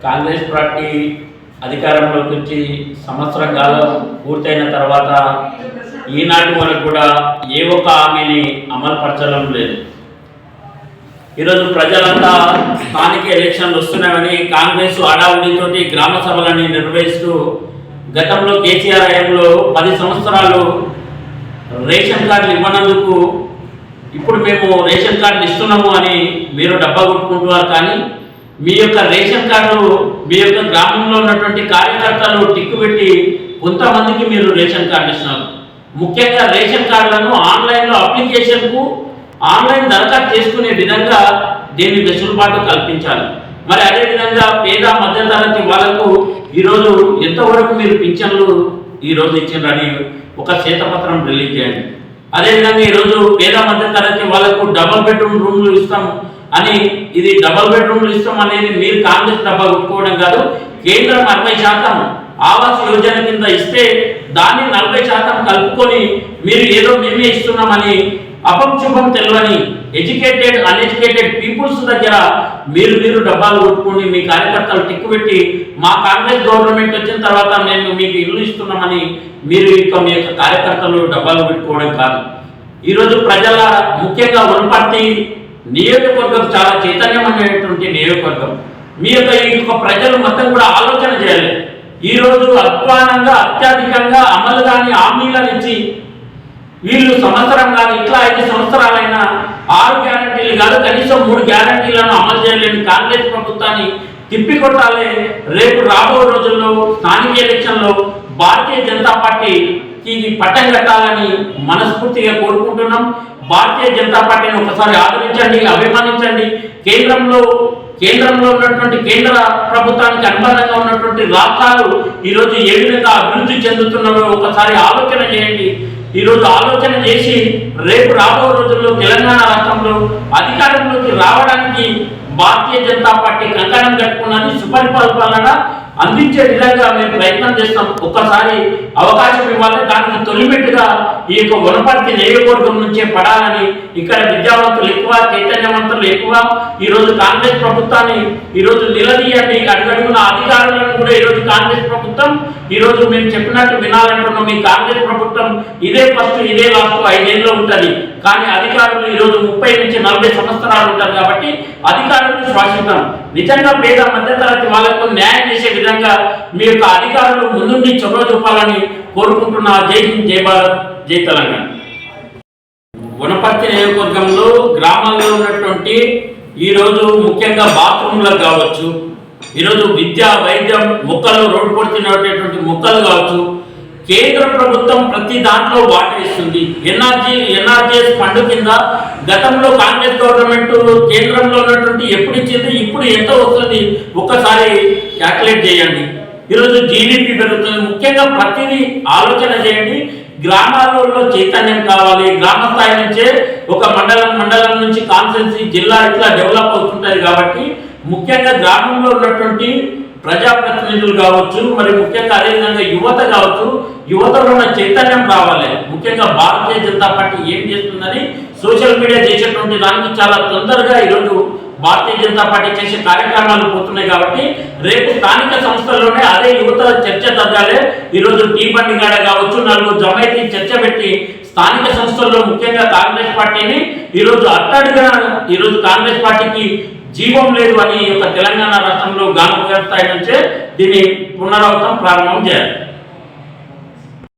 Congress party అధికారంలోకి వచ్చి సంవత్సరం కాలం పూర్తయిన తర్వాత ఈనాటి వరకు కూడా ఏ ఒక్క హామీని అమలుపరచడం లేదు. ఈరోజు ప్రజలంతా స్థానిక ఎలక్షన్లు వస్తున్నాయని కాంగ్రెస్ హడావుడితోటి గ్రామ సభలని నిర్వహిస్తూ గతంలో కేసీఆర్ హయాంలో 10 సంవత్సరాలు రేషన్ కార్డులు ఇవ్వనందుకు ఇప్పుడు మేము రేషన్ కార్డులు ఇస్తున్నాము అని మీరు డబ్బా కొట్టుకుంటున్నారు. కానీ మీ యొక్క రేషన్ కార్డు మీ యొక్క గ్రామంలో ఉన్నటువంటి కార్యకర్తలు టిక్కు పెట్టి కొంతమందికి మీరు రేషన్ కార్డు ఇస్తున్నారు. ముఖ్యంగా రేషన్ కార్డులను ఆన్లైన్లో అప్లికేషన్కు ఆన్లైన్ దరఖాస్తు చేసుకునే విధంగా దీన్ని వెసులుబాటు కల్పించాలి. మరి అదేవిధంగా పేద మధ్యతరగతి వాళ్ళకు ఈరోజు ఎంతవరకు మీరు పింఛన్లు ఈరోజు ఇచ్చిండ్రని ఒక శ్వేతపత్రం రిలీజ్ చేయండి. అదేవిధంగా ఈరోజు పేద మధ్యతరగతి వాళ్ళకు డబుల్ బెడ్రూమ్ రూమ్లు ఇస్తాం అని, ఇది డబుల్ బెడ్రూమ్లు ఇస్తాం అనేది మీరు కాంగ్రెస్ డబ్బా కొట్టుకోవడం కాదు. కేంద్రం 60% ఆవాస్ యోజన కింద ఇస్తే దాన్ని 40% కలుపుకొని మీరు ఏదో మేమే ఇస్తున్నామని అపశుభం తెలియని ఎడ్యుకేటెడ్ అన్ఎడ్యుకేటెడ్ పీపుల్స్ దగ్గర మీరు డబ్బాలు కొట్టుకుని మీ కార్యకర్తలు టిక్కు పెట్టి మా కాంగ్రెస్ గవర్నమెంట్ వచ్చిన తర్వాత మేము మీకు ఇల్లు ఇస్తున్నామని మీరు ఇక మీ యొక్క కార్యకర్తలు డబ్బాలు పెట్టుకోవడం కాదు. ఈరోజు ప్రజల ముఖ్యంగా వనపర్తి నియోజకవర్గం చాలా చైతన్యమైనటువంటి నియోజకవర్గం. మీ యొక్క ప్రజలు మొత్తం కూడా ఆలోచన చేయాలి. ఈరోజు అధ్వానంగా అత్యధికంగా అమలు కాని హామీలను ఇచ్చి వీళ్ళు సంవత్సరం కాదు ఇట్లా 5 సంవత్సరాలైనా 6 గ్యారంటీలు కాదు కనీసం 3 గ్యారంటీలను అమలు చేయలేని కాంగ్రెస్ ప్రభుత్వాన్ని తిప్పికొట్టాలి. రేపు రాబో రోజుల్లో స్థానిక ఎలక్షన్లో భారతీయ జనతా పార్టీకి పట్టం కట్టాలని మనస్ఫూర్తిగా కోరుకుంటున్నాం. భారతీయ జనతా పార్టీని ఒకసారి ఆదరించండి, అభిమానించండి. కేంద్రంలో ఉన్నటువంటి కేంద్ర ప్రభుత్వానికి అనుబంధంగా ఉన్నటువంటి రాష్ట్రాలు ఈరోజు ఏ విధంగా అభివృద్ధి చెందుతున్నారో ఒకసారి ఆలోచన చేయండి. ఈరోజు ఆలోచన చేసి రేపు రాబో రోజుల్లో తెలంగాణ రాష్ట్రంలో అధికారంలోకి రావడానికి భారతీయ జనతా పార్టీ కంకణం కట్టుకున్నది. సుపరిపాలన అందించే విధంగా మేము ప్రయత్నం చేస్తాం. ఒక్కసారి అవకాశం ఇవ్వాలి. దానికి తొలిమెట్టుగా ఈ యొక్క వనపర్తి నియోజకవర్గం నుంచే పడాలని, ఇక్కడ విద్యావంతులు ఎక్కువ, చైతన్యవంతులు ఎక్కువ. ఈరోజు కాంగ్రెస్ ప్రభుత్వాన్ని ఈరోజు నిలదీయండి. అడుగడుగున అధికారులను కూడా ఈరోజు కాంగ్రెస్ ప్రభుత్వం ఈరోజు మేము చెప్పినట్టు వినాలంటున్నాం. ఈ కాంగ్రెస్ ప్రభుత్వం ఇదే ఫస్ట్ ఇదే లాస్ట్ 5 ఏళ్ళు ఉంటుంది. కానీ అధికారులు ఈరోజు 30 నుంచి 40 సంవత్సరాలు ఉంటారు. కాబట్టి అధికారులు శాశ్వతం. నిజంగా పేద మధ్యతరగతి వాళ్ళకు న్యాయం చేసే విధంగా మీ యొక్క అధికారులు ముందుండి చొరవ చూపాలని కోరుకుంటున్నా. జై హింద్, జై భారత్, జై తెలంగాణ. వనపర్తి నియోజకవర్గంలో గ్రామాల్లో ఉన్నటువంటి ఈరోజు ముఖ్యంగా బాత్రూమ్లకు కావచ్చు, ఈరోజు విద్య, వైద్యం, మొక్కలు, రోడ్డు పొడుతున్నటువంటి మొక్కలు కావచ్చు, కేంద్ర ప్రభుత్వం ప్రతి దాంట్లో వాటా ఇస్తుంది. ఎన్ఆర్జీఎస్ ఫండ్ కింద గతంలో కాంగ్రెస్ గవర్నమెంట్ కేంద్రంలో ఉన్నటువంటి ఎప్పుడు ఇచ్చింది, ఇప్పుడు ఎంత వస్తుంది ఒక్కసారి క్యాల్కులేట్ చేయండి. ఈరోజు జీడిపి పెరుగుతుంది. ముఖ్యంగా ప్రతిదీ ఆలోచన చేయండి. గ్రామాలలో చైతన్యం కావాలి. గ్రామ స్థాయి నుంచే ఒక మండలం నుంచి కాన్స్టిట్యున్సీ, జిల్లా ఇట్లా డెవలప్ అవుతుంటుంది. కాబట్టి ముఖ్యంగా గ్రామంలో ఉన్నటువంటి ప్రజాప్రతినిధులు కావచ్చు, మరి ముఖ్యంగా అదేవిధంగా యువత కావచ్చు, యువతలో ఉన్న చైతన్యం రావాలి. ముఖ్యంగా భారతీయ జనతా పార్టీ ఏం చేస్తుందని సోషల్ మీడియా చేసేటువంటి దానికి చాలా తొందరగా ఈరోజు భారతీయ జనతా పార్టీ చేసే కార్యక్రమాలు పోతున్నాయి. కాబట్టి రేపు స్థానిక సంస్థల్లోనే అదే యువత చర్చ తగ్గాలి. ఈరోజు టీ బండి కాడ కావచ్చు, 4 జమైతే చర్చ పెట్టి స్థానిక సంస్థల్లో ముఖ్యంగా కాంగ్రెస్ పార్టీని ఈరోజు అట్టడుగా ఈరోజు కాంగ్రెస్ పార్టీకి జీవం లేదు అని యొక్క తెలంగాణ రాష్ట్రంలో గాన వ్యవస్థ నుంచే దీన్ని పునరావృతం ప్రారంభం చేయాలి.